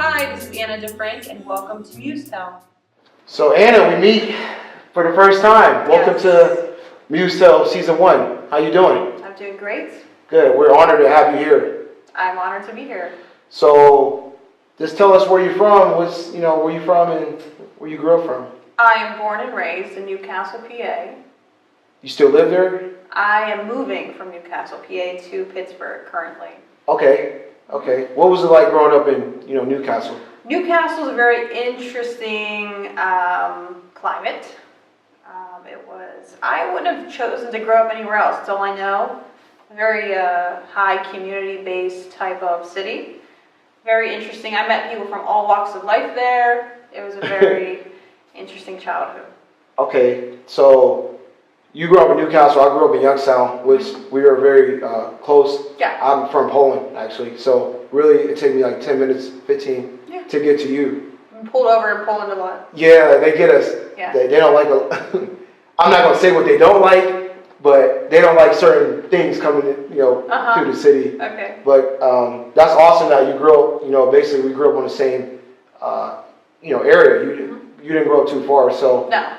Hi, this is Anna DeFrank, and welcome to MUSETELL. So Anna, we meet for the first time. Welcome to MUSETELL Season 1. How you doing? I'm doing great. Good. We're honored to have you here. I'm honored to be here. So, just tell us where you're from. Where you from and where you grew up from. I am born and raised in Newcastle, PA. You still live there? I am moving from Newcastle, PA to Pittsburgh currently. Okay. What was it like growing up in, Newcastle? Newcastle is a very interesting climate. I wouldn't have chosen to grow up anywhere else. That's all I know. A very high community-based type of city. Very interesting. I met people from all walks of life there. It was a very interesting childhood. Okay, so you grew up in Newcastle. I grew up in Youngstown, which we are very close. Yeah. I'm from Poland, actually. So really, it took me like 10 minutes, 15 to get to you. Pulled over in Poland a lot. Yeah, they get us. Yeah. They don't like I'm not going to say what they don't like, but they don't like certain things coming in, to the city. Okay. But that's awesome that you grew up, basically we grew up on the same, area. You didn't grow up too far. So No.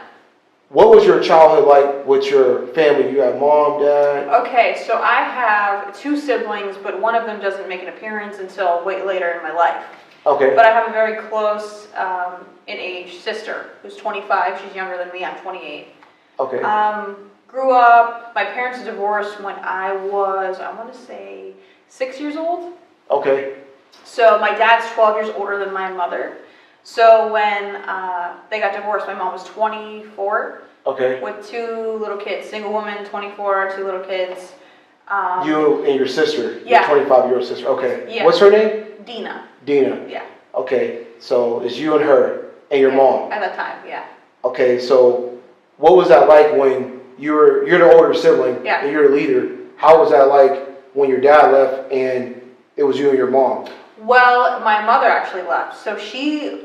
what was your childhood like with your family? You had mom, dad? Okay, so I have two siblings, but one of them doesn't make an appearance until way later in my life. Okay. But I have a very close in age sister who's 25. She's younger than me. I'm 28. Okay. Grew up, my parents divorced when I want to say 6 years old. Okay. So my dad's 12 years older than my mother. So when they got divorced, my mom was 24. Okay. With two little kids, single woman, 24, two little kids. You and your sister, yeah. your 25-year-old sister. Okay. Yeah. What's her name? Dina. Yeah. Okay. So it's you and her and your mom. At that time, yeah. Okay. So what was that like when you're the older sibling and you're the leader? How was that like when your dad left and it was you and your mom? Well, my mother actually left, so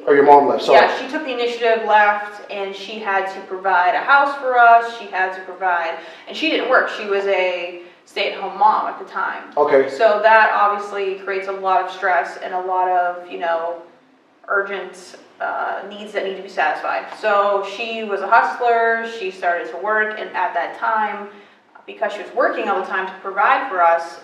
Or your mom left, sorry. Yeah, she took the initiative, left, and she had to provide a house for us, and she didn't work, she was a stay-at-home mom at the time. Okay. So that obviously creates a lot of stress and a lot of, urgent needs that need to be satisfied. So she was a hustler, she started to work, and at that time, because she was working all the time to provide for us,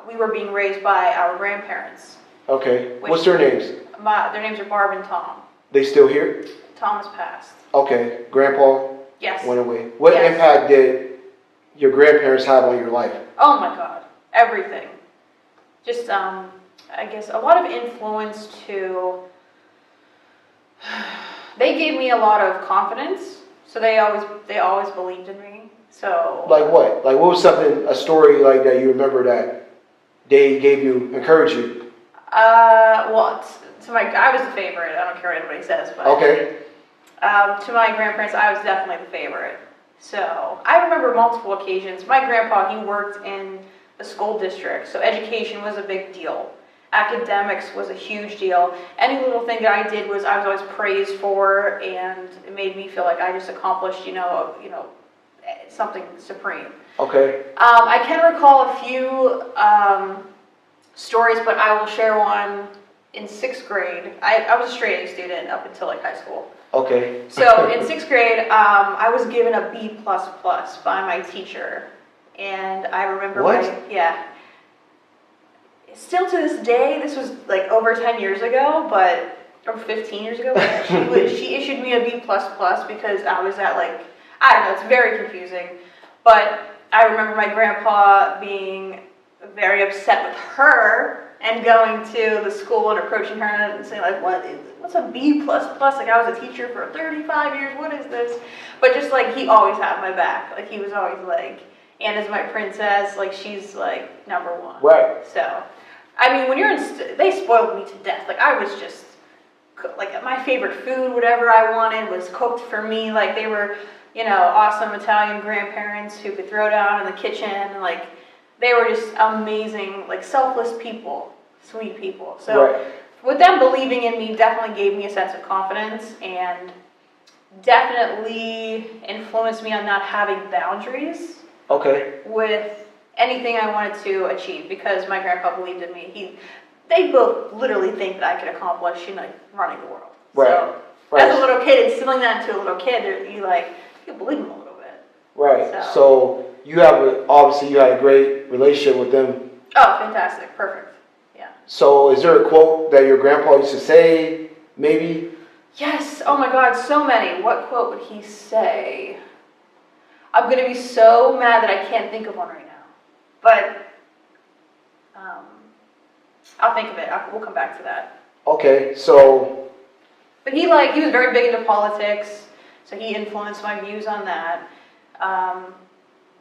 we were being raised by our grandparents. Okay. What's their names? Their names are Barb and Tom. They still here? Tom has passed. Okay. Grandpa Yes. went away. What impact did your grandparents have on your life? Oh my God. Everything. Just, I guess, a lot of influence to... They gave me a lot of confidence, so they always believed in me. So... Like what? Like what was a story like that you remember that they gave you, encouraged you? Well, I was the favorite. I don't care what anybody says, but okay. To my grandparents, I was definitely the favorite. So I remember multiple occasions. My grandpa, he worked in the school district, so education was a big deal. Academics was a huge deal. Any little thing that I did I was always praised for, and it made me feel like I just accomplished, something supreme. Okay. I can recall a few stories, but I will share one in 6th grade. I was a straight A student up until high school. Okay. So in 6th grade, I was given a B++ by my teacher, and I remember Still to this day, this was like over 10 years ago, or 15 years ago. She issued me a B++ because I was at I don't know, it's very confusing. But I remember my grandpa being very upset with her and going to the school and approaching her and saying what's a B++? I was a teacher for 35 years, what is this? But just he always had my back. He was always Anna's my princess, she's number one. Right. So, I mean, when you're they spoiled me to death. I was just, my favorite food, whatever I wanted was cooked for me. They were, awesome Italian grandparents who could throw down in the kitchen. They were just amazing, selfless people, sweet people. So with them believing in me definitely gave me a sense of confidence and definitely influenced me on not having boundaries. Okay. With anything I wanted to achieve because my grandpa believed in me. they both literally think that I could accomplish, running the world. Right. So, right. as a little kid, instilling that into a little kid, you believe them a little bit. Right. So you obviously you had a great relationship with them. Oh, fantastic. Perfect. Yeah. So is there a quote that your grandpa used to say, maybe? Yes. Oh my God, so many. What quote would he say? I'm going to be so mad that I can't think of one right now. But I'll think of it. We'll come back to that. Okay, so... But he was very big into politics, so he influenced my views on that.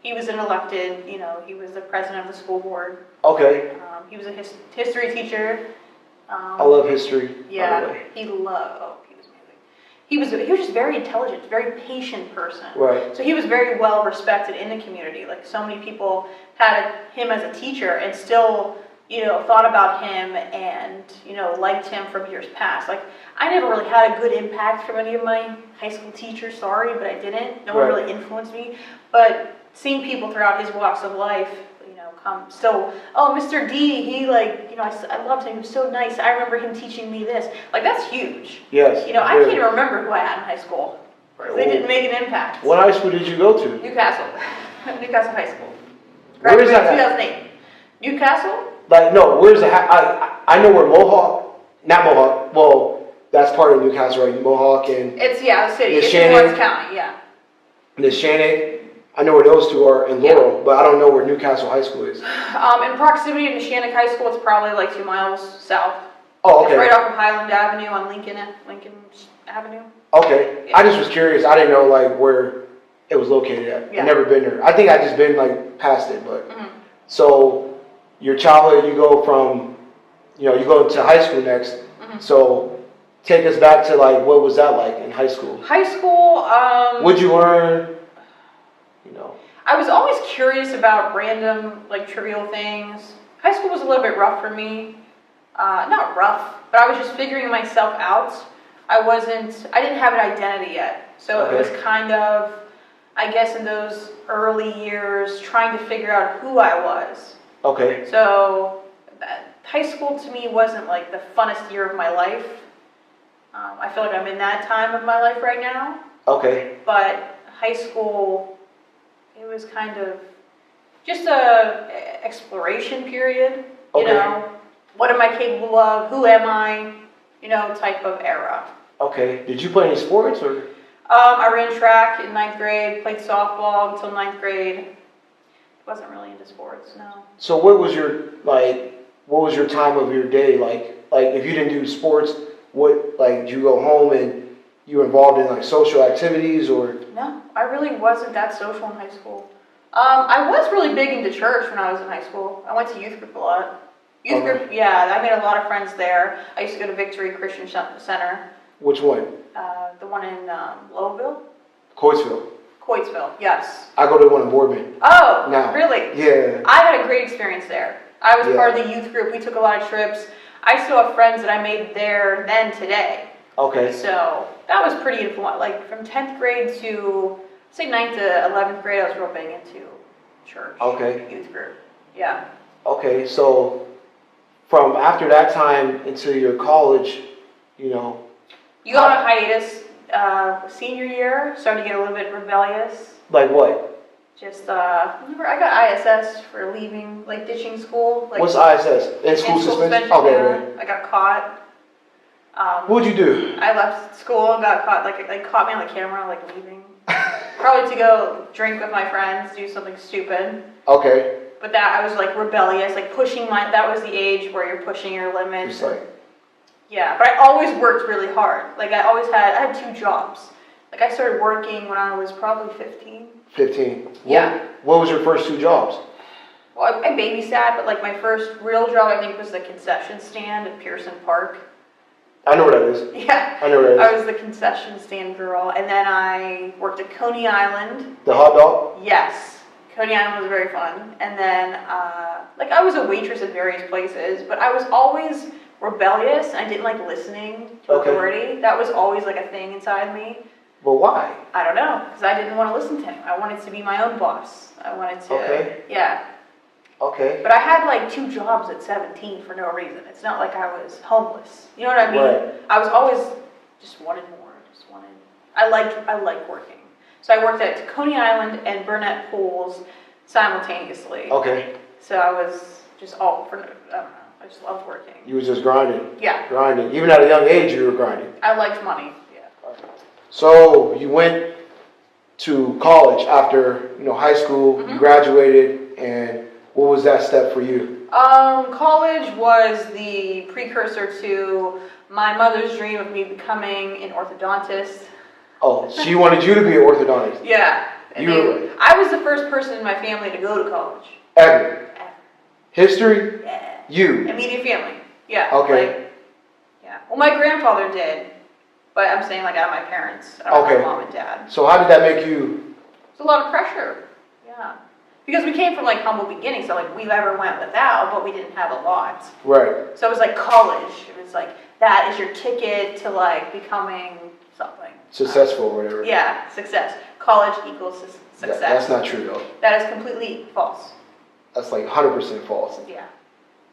He was an elected, he was the president of the school board. Okay. He was a history teacher. I love history. Yeah, he was amazing. He was just very intelligent, very patient person. Right. So he was very well respected in the community. Like, so many people had him as a teacher and still, thought about him and, liked him from years past. Like, I never really had a good impact from any of my high school teachers, sorry, but I didn't. No one really influenced me. But seeing people throughout his walks of life, Mr. D, I loved him, he was so nice. I remember him teaching me this. Like, that's huge. Yes. I can't even remember who I had in high school. They didn't make an impact. What high school did you go to? Newcastle. Newcastle High School. Where is that? 2008. Newcastle? Where's the... I know where not Mohawk, well, that's part of Newcastle, right? Mohawk and... The city. It's in Lawrence County, yeah. Neshannock. I know where those two are in Laurel, but I don't know where Newcastle High School is. In proximity to Neshannock High School, it's probably 2 miles south. Oh, okay. It's right off of Highland Avenue on Lincoln Avenue. Okay. Yeah. I just was curious. I didn't know where it was located at. Yeah. I've never been there. I think I just been past it, but So your childhood, you go from, you go to high school next. So take us back to what was that like in high school? High school, What'd you learn? I was always curious about random, trivial things. High school was a little bit rough for me. Not rough, but I was just figuring myself out. I didn't have an identity yet. So It was kind of, I guess in those early years, trying to figure out who I was. Okay. So high school to me wasn't the funnest year of my life. I feel like I'm in that time of my life right now. Okay. But high school, it was kind of just a exploration period. Okay. What am I capable of? Who am I? Type of era. Okay. Did you play any sports or? I ran track in 9th grade, played softball until 9th grade. Wasn't really into sports, no. So what was your time of your day like? If you didn't do sports, did you go home and you were involved in social activities or? No, I really wasn't that social in high school. I was really big into church when I was in high school. I went to youth group a lot. Youth group, yeah, I made a lot of friends there. I used to go to Victory Christian Center. Which one? The one in Lowville? Coatesville, yes. I go to one in Boardman. Oh, now. Really? Yeah. I had a great experience there. I was part of the youth group. We took a lot of trips. I still have friends that I made there then today. Okay. So that was pretty influential. From 10th grade to, say 9th to 11th grade, I was real big into church. Okay. Youth group. Yeah. Okay, so from after that time into your college, You go on a hiatus senior year, starting to get a little bit rebellious. Like what? Just, remember, I got ISS for leaving, ditching school. What's ISS? In school suspension? Okay, right. I got caught. What'd you do? I left school and got caught, they caught me on the camera, leaving. Probably to go drink with my friends, do something stupid. Okay. But I was, rebellious, pushing that was the age where you're pushing your limits. Just Yeah, but I always worked really hard. I had 2 jobs. I started working when I was probably 15. 15. Yeah. What was your first 2 jobs? Well, I babysat, but my first real job I think was the concession stand at Pearson Park. I know where that is. Yeah. I know where that is. I was the concession stand girl, and then I worked at Coney Island. The hot dog? Yes. Coney Island was very fun. And then, I was a waitress at various places, but I was always rebellious. I didn't like listening to authority. That was always a thing inside me. But why? I don't know, because I didn't want to listen to him. I wanted to be my own boss. I wanted to, yeah. Okay. But I had like 2 jobs at 17 for no reason. It's not like I was homeless. You know what I mean? Right. I was always just wanted more. Just wanted. I like working. So I worked at Coney Island and Burnett Pools simultaneously. Okay. So I was just all for, I don't know, I just loved working. You was just grinding. Yeah. Grinding. Even at a young age, you were grinding. I liked money. Yeah. So you went to college after, high school, you graduated, and what was that step for you? College was the precursor to my mother's dream of me becoming an orthodontist. Oh, she wanted you to be an orthodontist. Yeah. I was the first person in my family to go to college. Ever? History? Yeah. You? Immediate family. Yeah. Okay. Yeah. Well, my grandfather did, but I'm saying like out of my parents, out of my mom and dad. So how did that make you? It's a lot of pressure. Yeah. Because we came from like humble beginnings, so like we never went without, but we didn't have a lot. Right. So it was like college. It was like that is your ticket to like becoming something. Successful or whatever. Yeah, success. College equals success. That's not true though. That is completely false. That's like 100% false. Yeah.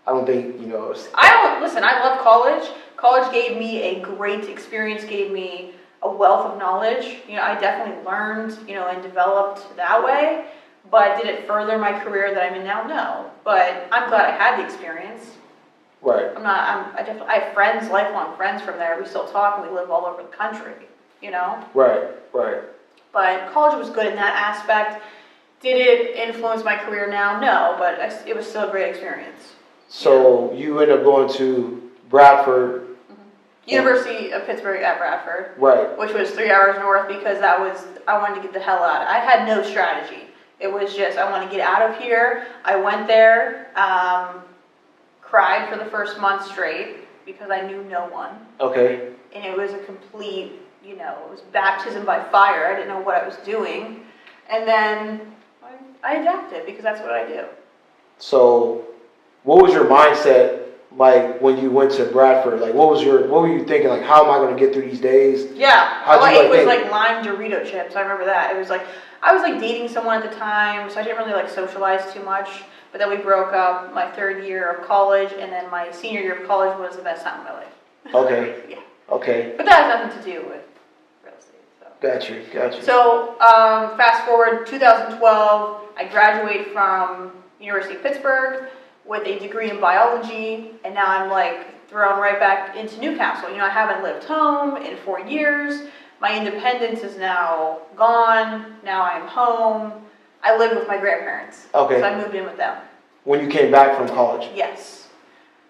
I don't think, Listen, I love college. College gave me a great experience, gave me a wealth of knowledge. I definitely learned, and developed that way. But did it further my career that I'm in now? No. But I'm glad I had the experience. Right. I have friends, lifelong friends from there. We still talk and we live all over the country, Right. But college was good in that aspect. Did it influence my career now? No, but it was still a great experience. So you ended up going to Bradford. University of Pittsburgh at Bradford. Right. Which was 3 hours north because I wanted to get the hell out. I had no strategy. It was just, I want to get out of here. I went there, cried for the first month straight because I knew no one. Okay. And it was a complete, it was baptism by fire. I didn't know what I was doing. And then I adapted because that's what I do. So what was your mindset like when you went to Bradford? Like what were you thinking? Like, how am I going to get through these days? Yeah. How'd you it was think? like lime Dorito chips. I remember that. It was like, I was like dating someone at the time, so I didn't really like socialize too much. But then we broke up my 3rd year of college, and then my senior year of college was the best time of my life. Okay. Yeah. Okay. But that has nothing to do with real estate. So. Got you. So fast forward 2012, I graduate from University of Pittsburgh with a degree in biology, and now I'm like thrown right back into Newcastle. I haven't lived home in 4 years. My independence is now gone. Now I'm home. I live with my grandparents. Okay. So I moved in with them. When you came back from college? Yes.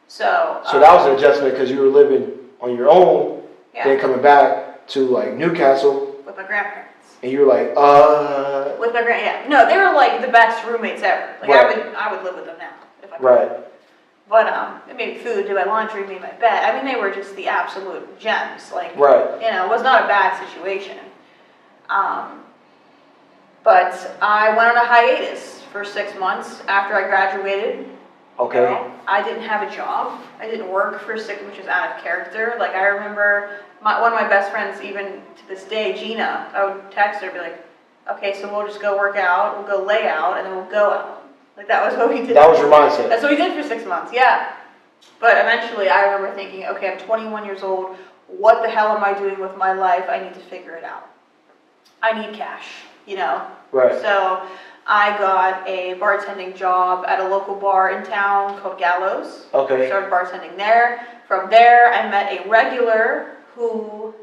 So that was an adjustment because you were living on your own, then coming back to like Newcastle. With my grandparents. And you were like, With my No, they were like the best roommates ever. Like right. I would live with them now if I could. Right. But they made food, did my laundry, made my bed. I mean, they were just the absolute gems. Like, right. It was not a bad situation. But I went on a hiatus for 6 months after I graduated. Okay. I didn't have a job. I didn't work for 6, which is out of character. Like, I remember one of my best friends, even to this day, Gina, I would text her and be like, okay, so we'll just go work out, we'll go lay out, and then we'll go out. Like, that was what we did. That was your mindset? That's what we did for 6 months, yeah. But eventually, I remember thinking, okay, I'm 21 years old. What the hell am I doing with my life? I need to figure it out. I need cash, Right. So I got a bartending job at a local bar in town called Gallows. Okay. Started bartending there. From there, I met a regular who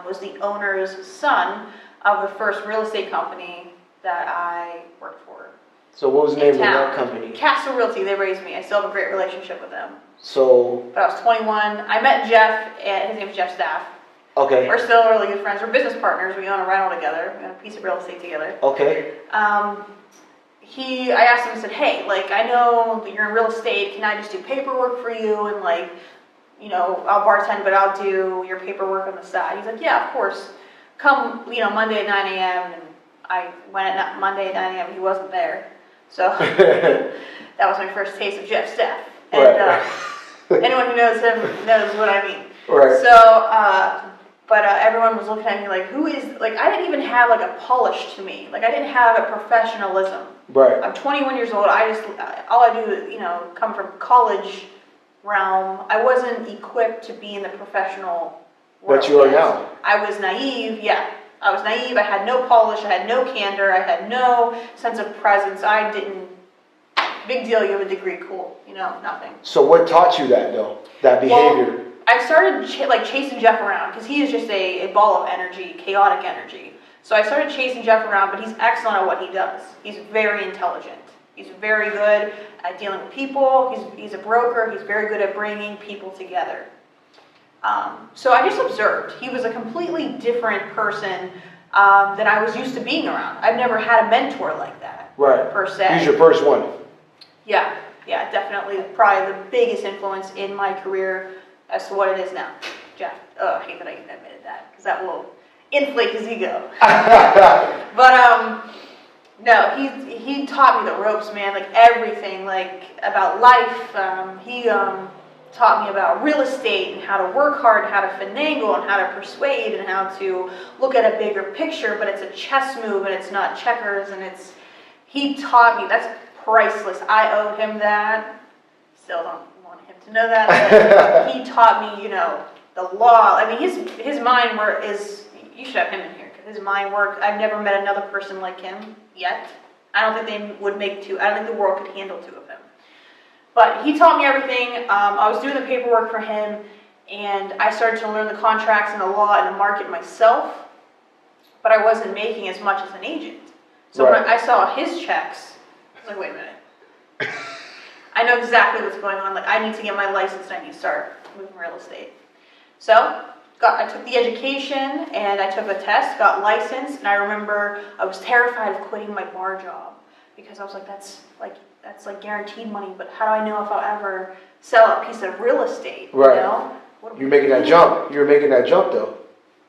was the owner's son of the first real estate company that I worked for. So what was the name of that company? Castle Realty. They raised me. I still have a great relationship with them. So. But I was 21. I met Jeff, and his name's Jeff Staff. Okay. We're still really good friends. We're business partners. We own a rental together. We own a piece of real estate together. Okay. I asked him, I said, hey, like, I know that you're in real estate. Can I just do paperwork for you? And like, I'll bartend, but I'll do your paperwork on the side. He's like, yeah, of course. Come, Monday at 9 a.m. And I went at Monday at 9 a.m. He wasn't there. So that was my first taste of Jeff Staff. And right. Anyone who knows him knows what I mean. Right. So But everyone was looking at me like, who is, like, I didn't even have like a polish to me. Like, I didn't have a professionalism. Right. I'm 21 years old. All I do is, come from college realm. I wasn't equipped to be in the professional world. But you are now. I was naive, yeah. I was naive. I had no polish. I had no candor. I had no sense of presence. I didn't, big deal, you have a degree, cool. Nothing. So what taught you that, though? That behavior? Well, I started chasing Jeff around because he is just a ball of energy, chaotic energy. So I started chasing Jeff around, but he's excellent at what he does. He's very intelligent. He's very good at dealing with people. He's a broker. He's very good at bringing people together. So I just observed. He was a completely different person than I was used to being around. I've never had a mentor like that, right, per se. He's your first one. Yeah, definitely. Probably the biggest influence in my career as to what it is now. Jeff. Oh, I hate that I even admitted that because that will inflate his ego. But no, he taught me the ropes, man. Like everything, like about life. He taught me about real estate and how to work hard, and how to finagle, and how to persuade, and how to look at a bigger picture. But it's a chess move, and it's not checkers. And he taught me. That's priceless. I owe him that. Still don't want him to know that. He taught me, the law. I mean, his mind work is. You should have him in here because his mind work. I've never met another person like him yet. I don't think they would make two. I don't think the world could handle two of him. But he taught me everything. I was doing the paperwork for him, and I started to learn the contracts and the law and the market myself. But I wasn't making as much as an agent. So right. when I saw his checks, I was like, wait a minute. I know exactly what's going on. Like, I need to get my license and I need to start moving real estate. So I took the education and I took the test, got licensed, and I remember I was terrified of quitting my bar job because I was like, that's like guaranteed money, but how do I know if I'll ever sell a piece of real estate? Right. You're making that jump. You're making that jump though.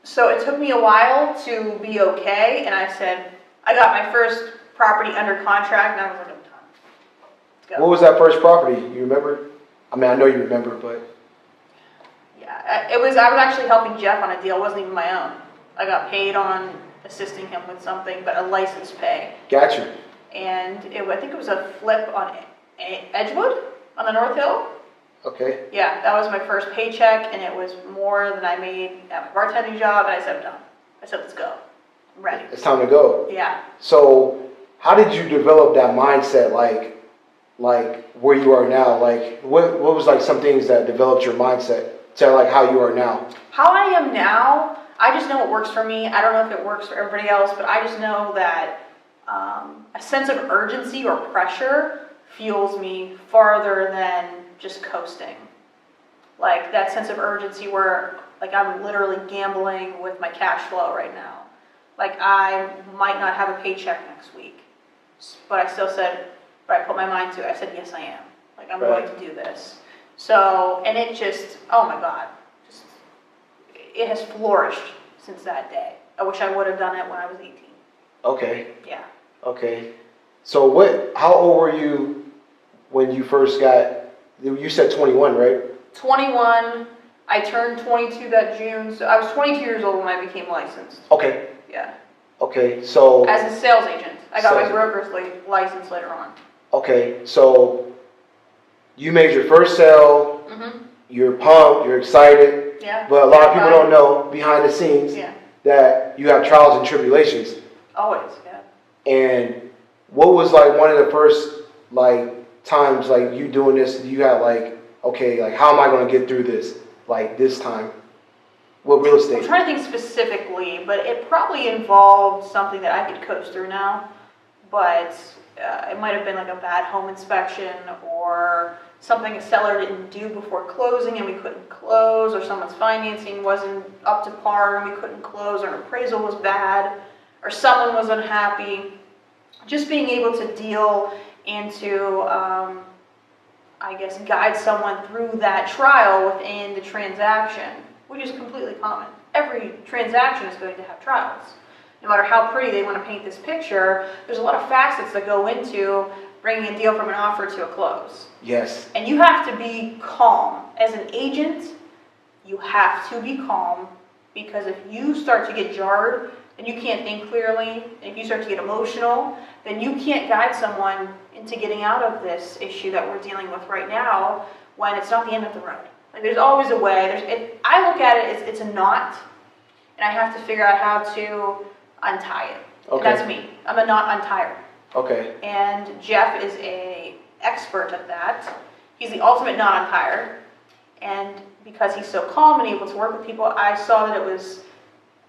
So it took me a while to be okay, and I said, I got my first property under contract, and I was like, I'm done. Let's go. What was that first property? You remember? I mean, I know you remember, but. Yeah, I was actually helping Jeff on a deal. It wasn't even my own. I got paid on assisting him with something, but a license pay. Gotcha. And I think it was a flip on Edgewood on the North Hill. Okay. Yeah, that was my first paycheck, and it was more than I made at my bartending job, and I said, I'm done. I said, let's go. I'm ready. It's time to go. Yeah. So how did you develop that mindset, like where you are now? Like, what was like some things that developed your mindset to like how you are now? How I am now, I just know what works for me. I don't know if it works for everybody else, but I just know that a sense of urgency or pressure fuels me farther than just coasting. Like that sense of urgency where like I'm literally gambling with my cash flow right now. Like I might not have a paycheck next week, but I put my mind to it. I said, yes, I am. Like I'm right. going to do this. So, and it just, oh my God, it has flourished since that day. I wish I would have done it when I was 18. Okay. Yeah. Okay. So how old were you when you first you said 21, right? 21. I turned 22 that June. So I was 22 years old when I became licensed. Okay. Yeah. Okay, so. As a sales agent. I got my broker's license later on. Okay, so you made your first sale. Mm-hmm. You're pumped. You're excited. Yeah. But a lot of people don't know behind the scenes that you have trials and tribulations. Always, yeah. And what was like one of the first like times like you doing this? You had like, okay, like how am I going to get through this? Like this time, what real estate? I'm trying to think specifically, but it probably involved something that I could coach through now. But it might have been like a bad home inspection or something a seller didn't do before closing and we couldn't close, or someone's financing wasn't up to par and we couldn't close, or an appraisal was bad, or someone was unhappy. Just being able to deal and to, I guess, guide someone through that trial within the transaction, which is completely common. Every transaction is going to have trials. No matter how pretty they want to paint this picture, there's a lot of facets that go into bringing a deal from an offer to a close. Yes. And you have to be calm. As an agent, you have to be calm Because if you start to get jarred and you can't think clearly, and if you start to get emotional, then you can't guide someone into getting out of this issue that we're dealing with right now when it's not the end of the road. Like, there's always a way. I look at it as it's a knot, and I have to figure out how to untie it. Okay. And that's me. I'm a knot untier. Okay. And Jeff is an expert at that. He's the ultimate knot untier. And because he's so calm and able to work with people, I saw that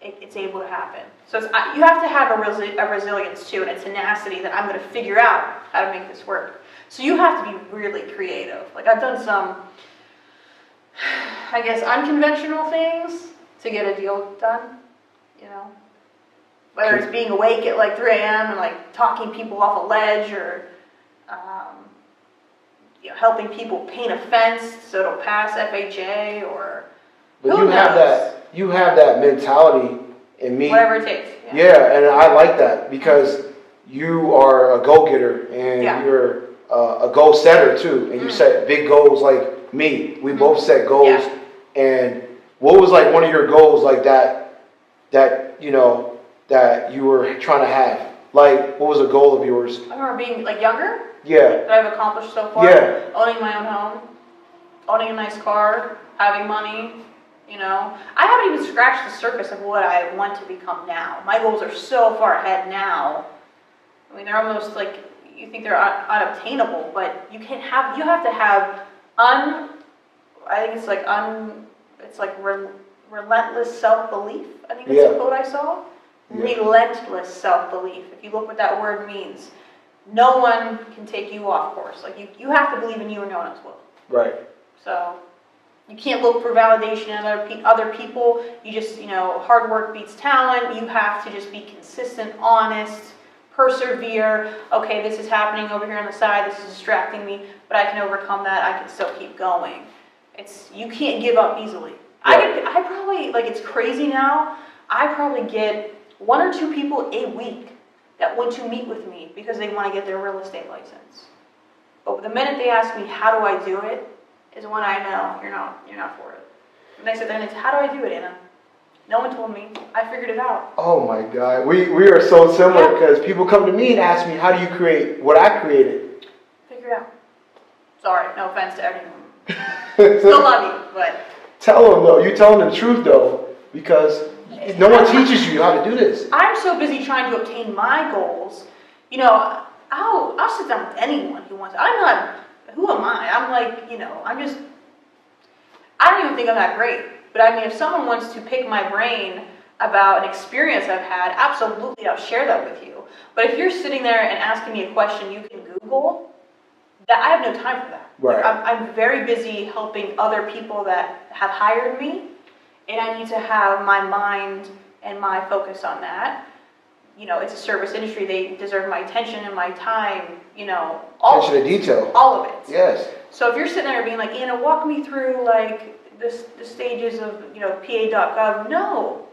it's able to happen. So you have to have a resilience too, and a tenacity that I'm going to figure out how to make this work. So you have to be really creative. Like, I've done some, I guess, unconventional things to get a deal done, you know. Whether it's being awake at like 3 a.m. and like talking people off a ledge, or helping people paint a fence so it'll pass FHA, or but you have that mentality in me. Whatever it takes. Yeah, and I like that because you are a go-getter and you're a goal setter too, and you set big goals like me. We both set goals. And what was like one of your goals like that you were trying to have? Like, what was a goal of yours? I remember being like younger. Yeah. That I've accomplished so far. Yeah. Owning my own home, owning a nice car, having money. You know, I haven't even scratched the surface of what I want to become now. My goals are so far ahead now. I mean, they're almost like, you think they're unobtainable, but you have to have relentless self-belief. I think that's a quote I saw. Yeah. Relentless self-belief. If you look what that word means, no one can take you off course. Like, you have to believe in you, and no one else will. Right. So you can't look for validation in other people. You just, hard work beats talent. You have to just be consistent, honest, persevere. Okay, this is happening over here on the side. This is distracting me, but I can overcome that. I can still keep going. You can't give up easily. Right. I probably, like, it's crazy now. I probably get 1 or 2 people a week that want to meet with me because they want to get their real estate license. But the minute they ask me, how do I do it, is when I know you're not for it. The next thing is, how do I do it, Anna? No one told me. I figured it out. Oh my God. We are so similar because people come to me and ask me, how do you create what I created? Figure it out. Sorry, no offense to everyone. Still love you, but... Tell them, though. You're telling the truth, though, because no one teaches you how to do this. I'm so busy trying to obtain my goals. I'll sit down with anyone who wants. Who am I? I'm like, I don't even think I'm that great. But I mean, if someone wants to pick my brain about an experience I've had, absolutely, I'll share that with you. But if you're sitting there and asking me a question you can Google, I have no time for that. Right. I'm very busy helping other people that have hired me, and I need to have my mind and my focus on that. It's a service industry. They deserve my attention and my time, attention to detail. All of it. Yes. So if you're sitting there being like, Anna, walk me through like the stages of, PA.gov, no.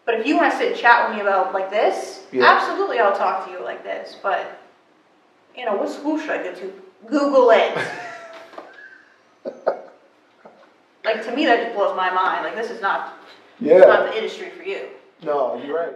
But if you want to sit and chat with me about like this, absolutely I'll talk to you like this. But, what school should I go to? Google it. Like, to me, that just blows my mind. Like, this is not the industry for you. No, you're right.